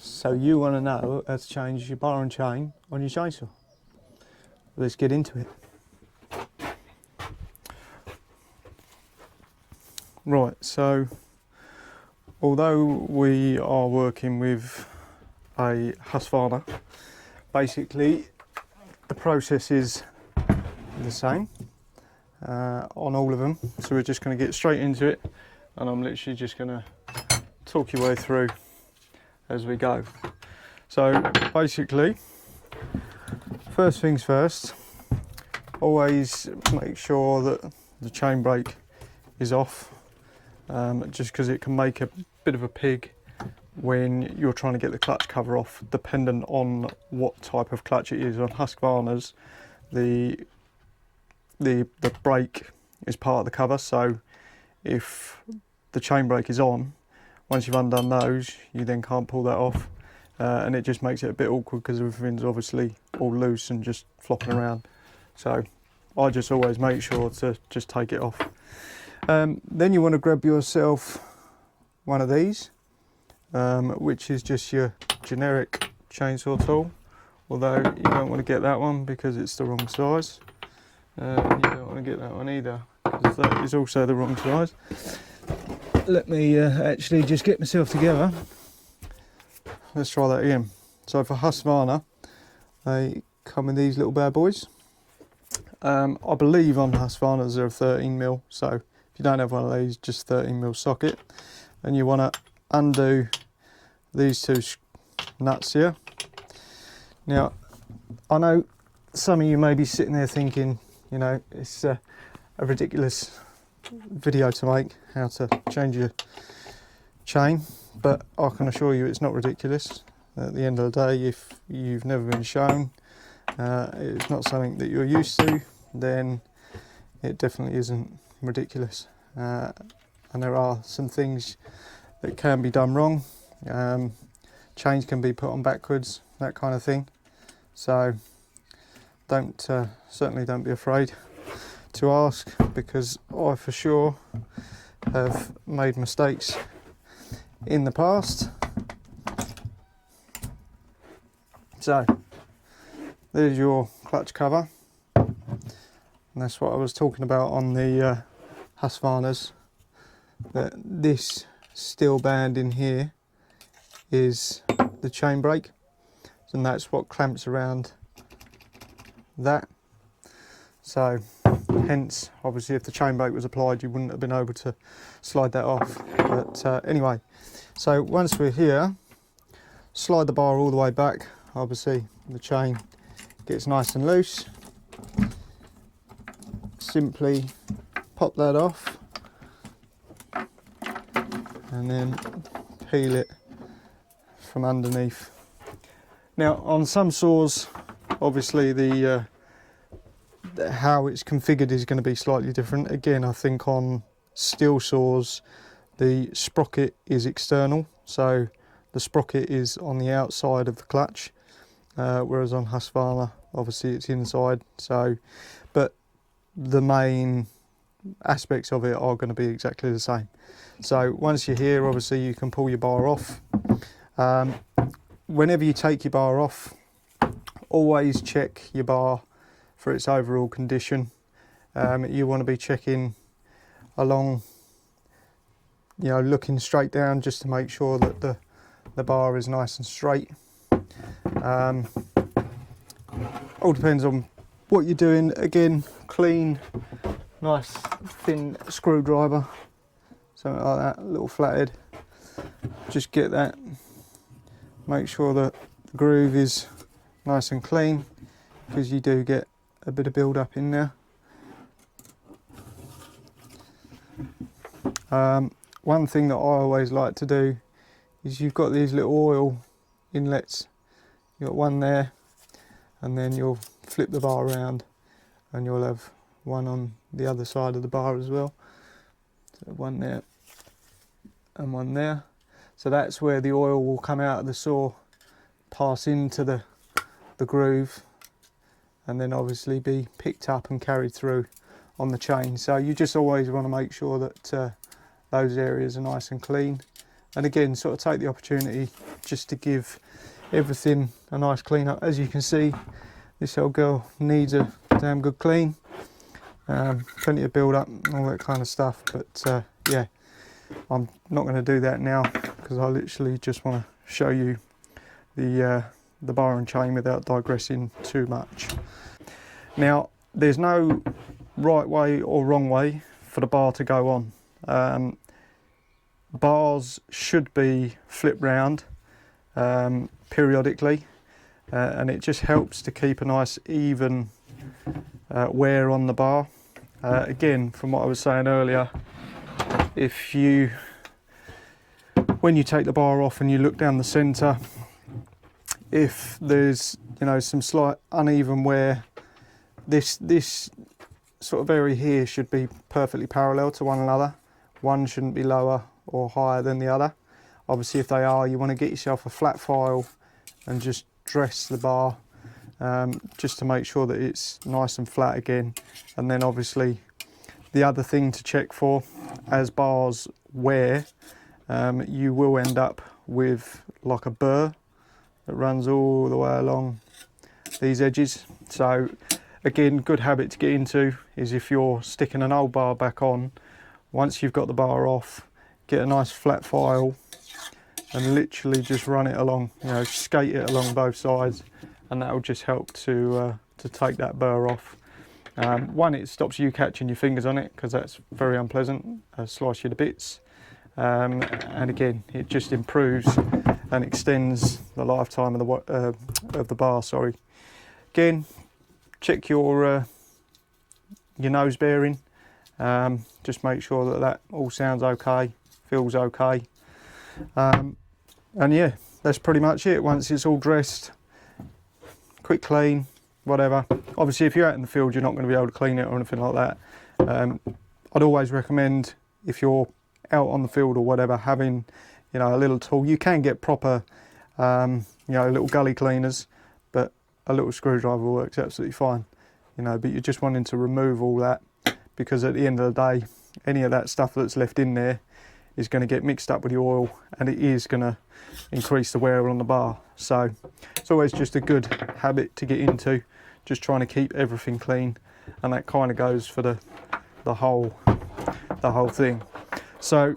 So you want to know how to change your bar and chain on your chainsaw. Let's get into it. Right, so although we are working with a Husqvarna, basically the process is the same on all of them. So we're just going to get straight into it, and I'm literally just going to talk your way through as we go. So basically, first things first, always make sure that the chain brake is off, just because it can make a bit of a pig when you're trying to get the clutch cover off, dependent on what type of clutch it is. On Husqvarnas, the brake is part of the cover, so if the chain brake is on, once you've undone those, you then can't pull that off, and it just makes it a bit awkward because everything's obviously all loose and just flopping around. So I just always make sure to just take it off. Then you want to grab yourself one of these, which is just your generic chainsaw tool, although you don't want to get that one because it's the wrong size. You don't want to get that one either because that is also the wrong size. Let me actually just get myself together. Let's try that again. So for Husqvarna, they come in these little bad boys. I believe on Husqvarnas they're 13mm, so if you don't have one of these, just 13mm socket. And you want to undo these two nuts here. Now, I know some of you may be sitting there thinking, you know, it's a ridiculous video to make, how to change your chain, but I can assure you it's not ridiculous. At the end of the day, if you've never been shown, it's not something that you're used to, then it definitely isn't ridiculous. And there are some things that can be done wrong. Chains can be put on backwards, that kind of thing. So certainly don't be afraid to ask, because I for sure have made mistakes in the past. So there's your clutch cover, and that's what I was talking about on the Husqvarnas, that this steel band in here is the chain brake, and that's what clamps around that. So hence, obviously, if the chain brake was applied, you wouldn't have been able to slide that off. But anyway, so once we're here, slide the bar all the way back. Obviously the chain gets nice and loose. Simply pop that off and then peel it from underneath. Now on some saws, obviously the how it's configured is going to be slightly different. Again, I think on Stihl saws the sprocket is external, so the sprocket is on the outside of the clutch, whereas on Husqvarna obviously it's inside. So but the main aspects of it are going to be exactly the same. So once you're here, obviously you can pull your bar off. Whenever you take your bar off, always check your bar for its overall condition. You want to be checking along, you know, looking straight down just to make sure that the bar is nice and straight. All depends on what you're doing. Again, clean, nice thin screwdriver, something like that, a little flathead. Just get that, make sure that the groove is nice and clean, because you do get a bit of build up in there. One thing that I always like to do is, you've got these little oil inlets, you've got one there, and then you'll flip the bar around and you'll have one on the other side of the bar as well. So one there and one there. So that's where the oil will come out of the saw, pass into the groove, and then obviously be picked up and carried through on the chain. So you just always want to make sure that those areas are nice and clean. and again sort of take the opportunity just to give everything a nice clean up. As you can see, this old girl needs a damn good clean. Plenty of build up and all that kind of stuff, but yeah, I'm not going to do that now because I literally just want to show you the bar and chain without digressing too much. Now, there's no right way or wrong way for the bar to go on. Bars should be flipped round periodically, and it just helps to keep a nice even wear on the bar. Again, from what I was saying earlier, when you take the bar off and you look down the centre, if there's some slight uneven wear, this sort of area here should be perfectly parallel to one another. One shouldn't be lower or higher than the other. Obviously, if they are, you want to get yourself a flat file and just dress the bar just to make sure that it's nice and flat again. And then obviously the other thing to check for, as bars wear, you will end up with like a burr that runs all the way along these edges. So again, good habit to get into is, if you're sticking an old bar back on, once you've got the bar off, get a nice flat file and literally just run it along, skate it along both sides, and that will just help to take that burr off. One, it stops you catching your fingers on it because that's very unpleasant, slice you to bits. And again, it just improves and extends the lifetime of the bar. Sorry. Again, check your nose bearing. Just make sure that all sounds okay, feels okay. And yeah, that's pretty much it. Once it's all dressed, quick clean, whatever. Obviously, if you're out in the field, you're not going to be able to clean it or anything like that. I'd always recommend, if you're out on the field or whatever, having a little tool. You can get proper little gully cleaners, but a little screwdriver works absolutely fine. But you're just wanting to remove all that, because at the end of the day, any of that stuff that's left in there is going to get mixed up with the oil, and it is going to increase the wear on the bar. So it's always just a good habit to get into, just trying to keep everything clean, and that kind of goes for the whole thing. So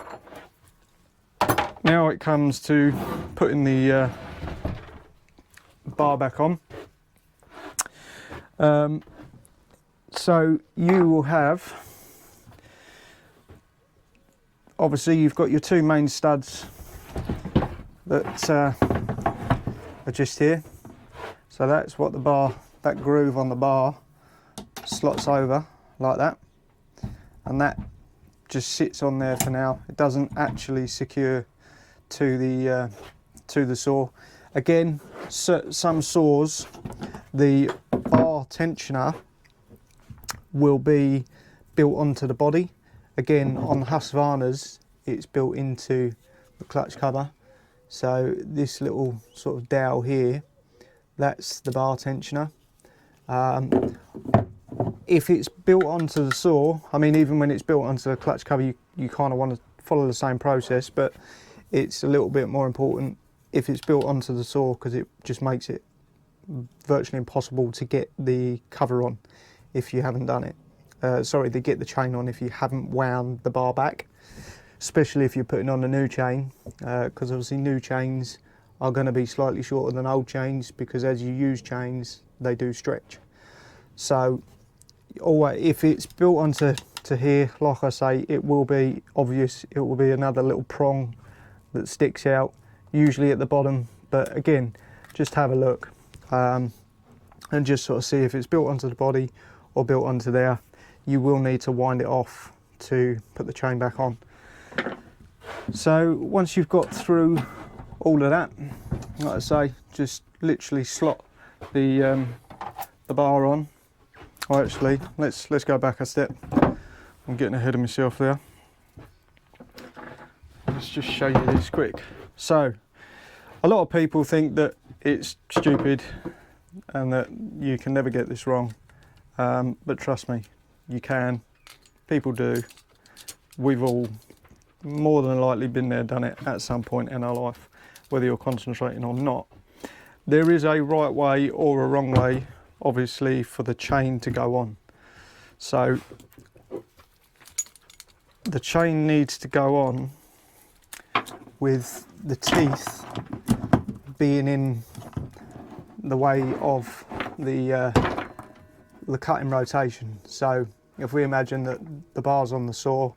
now it comes to putting the bar back on. So you will have, obviously you've got your two main studs that are just here. So that's what that groove on the bar slots over like that, and that just sits on there for now. It doesn't actually secure to the saw. Again, some saws, the bar tensioner will be built onto the body. Again, on the Husqvarnas, it's built into the clutch cover. So this little sort of dowel here, that's the bar tensioner. If it's built onto the saw, I mean, even when it's built onto the clutch cover, you kind of want to follow the same process, but it's a little bit more important if it's built onto the saw, because it just makes it virtually impossible to get the cover on if you haven't done it. To get the chain on if you haven't wound the bar back, especially if you're putting on a new chain, because obviously new chains are going to be slightly shorter than old chains, because as you use chains, they do stretch. So always, if it's built onto here, like I say, it will be obvious. It will be another little prong that sticks out, usually at the bottom. But again, just have a look and just sort of see if it's built onto the body or built onto there. You will need to wind it off to put the chain back on. So once you've got through all of that, like I say, just literally slot the bar on. Oh, actually, let's go back a step. I'm getting ahead of myself there. Let's just show you this quick. So a lot of people think that it's stupid and that you can never get this wrong, but trust me, you can. People do. We've all more than likely been there, done it at some point in our life, whether you're concentrating or not. There is a right way or a wrong way, obviously, for the chain to go on. So the chain needs to go on with the teeth being in the way of the cutting rotation. So if we imagine that the bar's on the saw,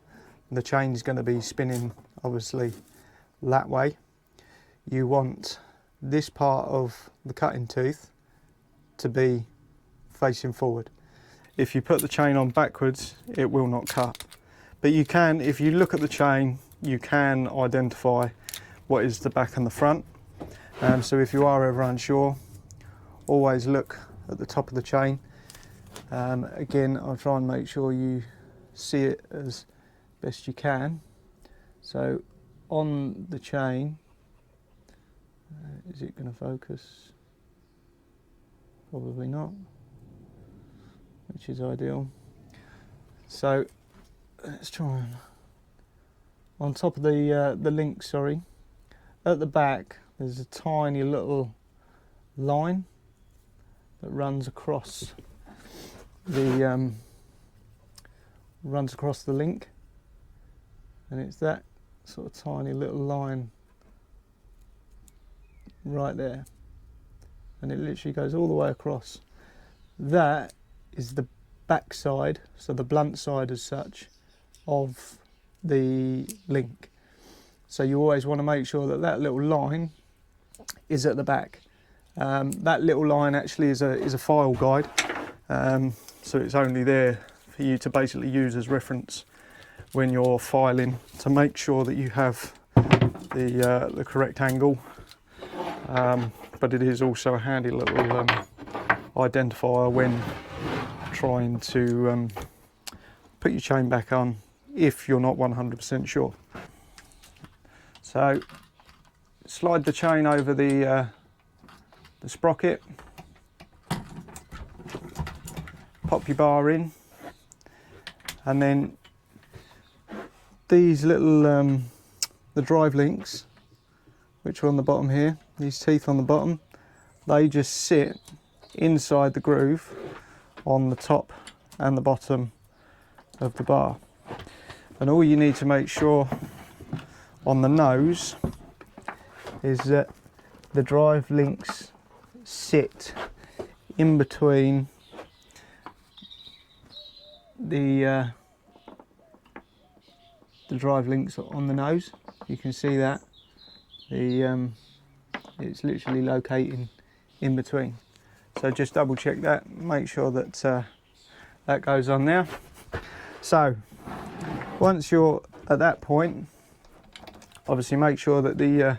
the chain's going to be spinning obviously that way. You want this part of the cutting tooth to be facing forward. If you put the chain on backwards, it will not cut. But you can, if you look at the chain, you can identify what is the back and the front. So if you are ever unsure, always look at the top of the chain. Again, I'll try and make sure you see it as best you can. So on the chain, is it going to focus? Probably not, which is ideal. So let's try and, on top of the link, sorry, at the back there's a tiny little line that runs across the link, and it's that sort of tiny little line right there, and it literally goes all the way across. That is the back side, so the blunt side as such, of the link. So you always want to make sure that that little line is at the back. That little line actually is a file guide, so it's only there for you to basically use as reference when you're filing, to make sure that you have the correct angle. But it is also a handy little identifier when trying to put your chain back on if you're not 100% sure. So slide the chain over the sprocket, pop your bar in, and then these little the drive links, which are on the bottom here, these teeth on the bottom, they just sit inside the groove on the top and the bottom of the bar. And all you need to make sure on the nose is that the drive links sit in between the drive links on the nose. You can see that it's literally locating in between. So just double check that, make sure that that goes on there. So once you're at that point, obviously make sure that the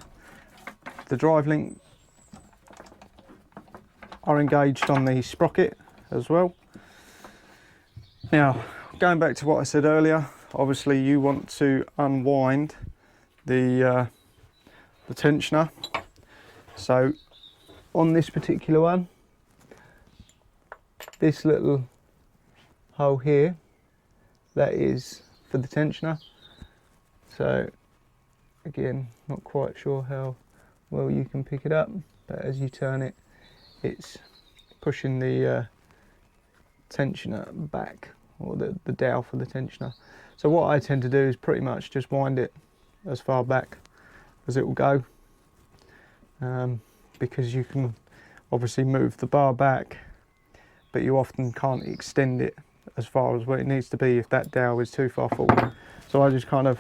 drive link are engaged on the sprocket as well. Now, going back to what I said earlier, obviously you want to unwind the tensioner. So on this particular one, this little hole here, that is for the tensioner. So again, not quite sure how well you can pick it up, but as you turn it, it's pushing the tensioner back, or the dowel for the tensioner. So what I tend to do is pretty much just wind it as far back as it will go, because you can obviously move the bar back, but you often can't extend it as far as where it needs to be if that dowel is too far forward. So I just kind of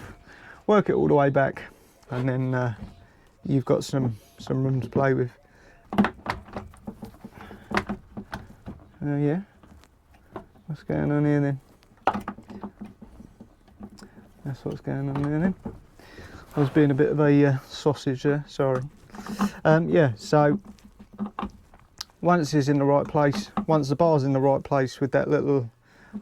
work it all the way back, and then you've got some room to play with. Yeah, what's going on here then? That's what's going on there then. I was being a bit of a sausage there, sorry. Yeah, so once it's in the right place, once the bar's in the right place with that little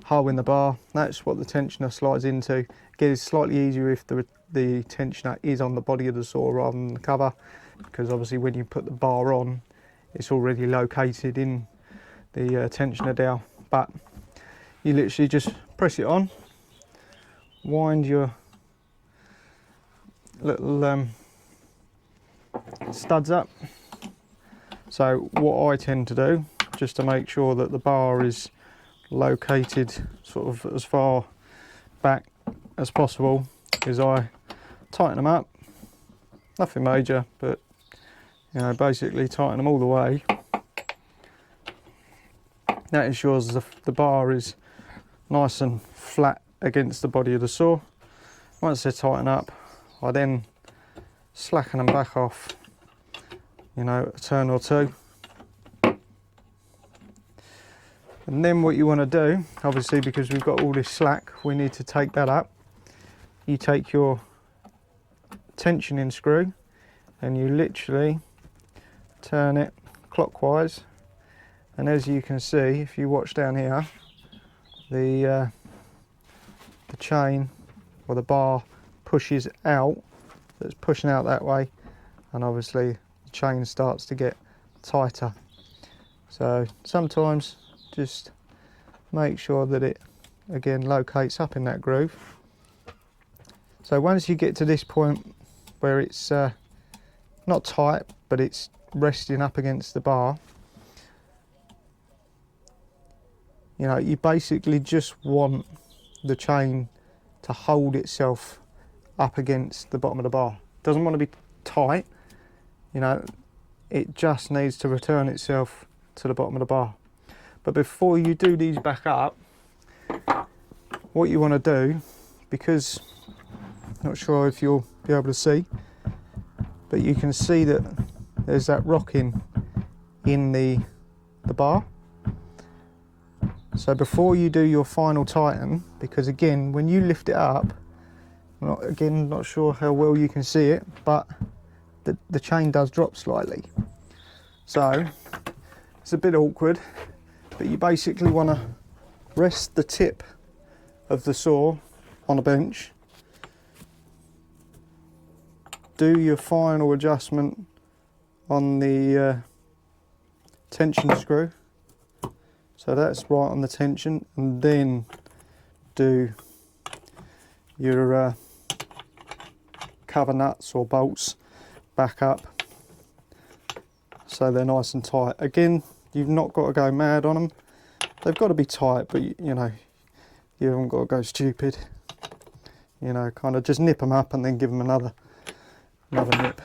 hole in the bar, that's what the tensioner slides into. Again, it's slightly easier if the tensioner is on the body of the saw rather than the cover, because obviously when you put the bar on, it's already located in the tensioner dowel. But you literally just press it on, wind your little studs up. So what I tend to do, just to make sure that the bar is located sort of as far back as possible, is I tighten them up. Nothing major, but you know, basically tighten them all the way. That ensures the bar is nice and flat against the body of the saw. Once they're tightened up, I then slacken them back off, you know, a turn or two. And then what you want to do, obviously because we've got all this slack, we need to take that up. You take your tensioning screw and you literally turn it clockwise, and as you can see, if you watch down here, the chain or the bar pushes out, that's pushing out that way, and obviously the chain starts to get tighter. So sometimes just make sure that it again locates up in that groove. So once you get to this point where it's not tight but it's resting up against the bar, you know, you basically just want the chain to hold itself up against the bottom of the bar. It doesn't want to be tight, you know, it just needs to return itself to the bottom of the bar. But before you do these back up, what you want to do, because not sure if you'll be able to see, but you can see that there's that rocking in the bar. So before you do your final tighten, because again, when you lift it up, not sure how well you can see it, but the chain does drop slightly. So it's a bit awkward, but you basically want to rest the tip of the saw on a bench, do your final adjustment on the tension screw, so that's right on the tension, and then do your cover nuts or bolts back up so they're nice and tight. Again, you've not got to go mad on them, they've got to be tight, but you know, you haven't got to go stupid. You know, kind of just nip them up and then give them another nip.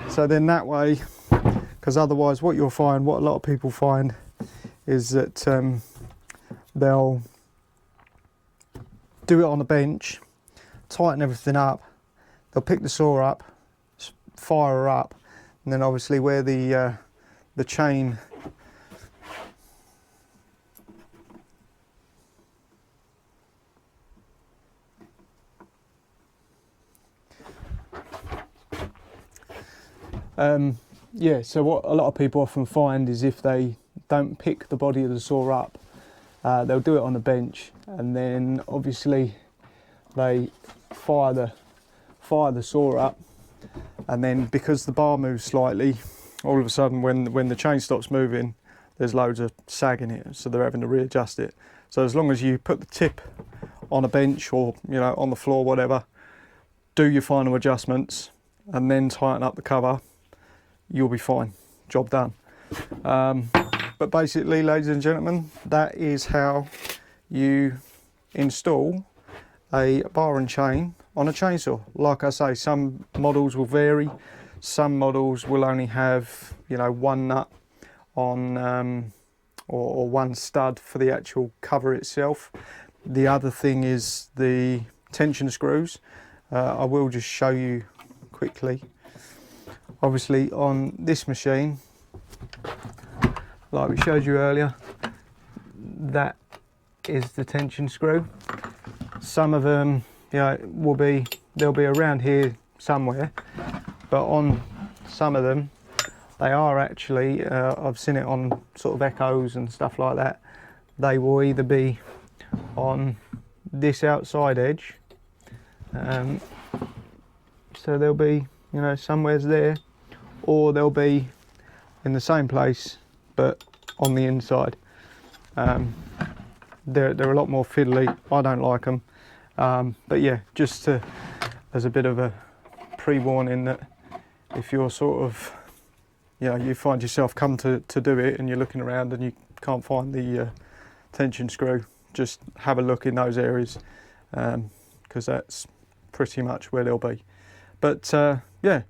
So then that way, because otherwise what you'll find, what a lot of people find, is that they'll do it on the bench, tighten everything up, they'll pick the saw up, fire her up, and then obviously where the chain yeah, so what a lot of people often find is if they don't pick the body of the saw up, they'll do it on the bench, and then obviously they fire the saw up, and then because the bar moves slightly, all of a sudden when the chain stops moving, there's loads of sag in it, so they're having to readjust it. So as long as you put the tip on a bench or, you know, on the floor, whatever, do your final adjustments and then tighten up the cover, you'll be fine. Job done. But basically, ladies and gentlemen, that is how you install a bar and chain on a chainsaw. Like I say, some models will vary. Some models will only have, you know, one nut on or one stud for the actual cover itself. The other thing is the tension screws. I will just show you quickly. Obviously on this machine, like we showed you earlier, that is the tension screw. Some of them, you know, they'll be around here somewhere, but on some of them, they are actually, I've seen it on sort of Echoes and stuff like that, they will either be on this outside edge, so they'll be, you know, somewhere's there, or they'll be in the same place but on the inside. They're a lot more fiddly. I don't like them, but yeah, just as a bit of a pre-warning that if you're sort of, you find yourself come to do it and you're looking around and you can't find the tension screw, just have a look in those areas, because that's pretty much where they'll be. But yeah,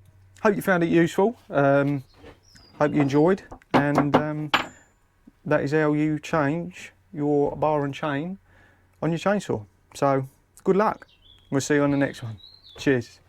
hope you found it useful. Hope you enjoyed, and that is how you change your bar and chain on your chainsaw. So good luck. We'll see you on the next one. Cheers.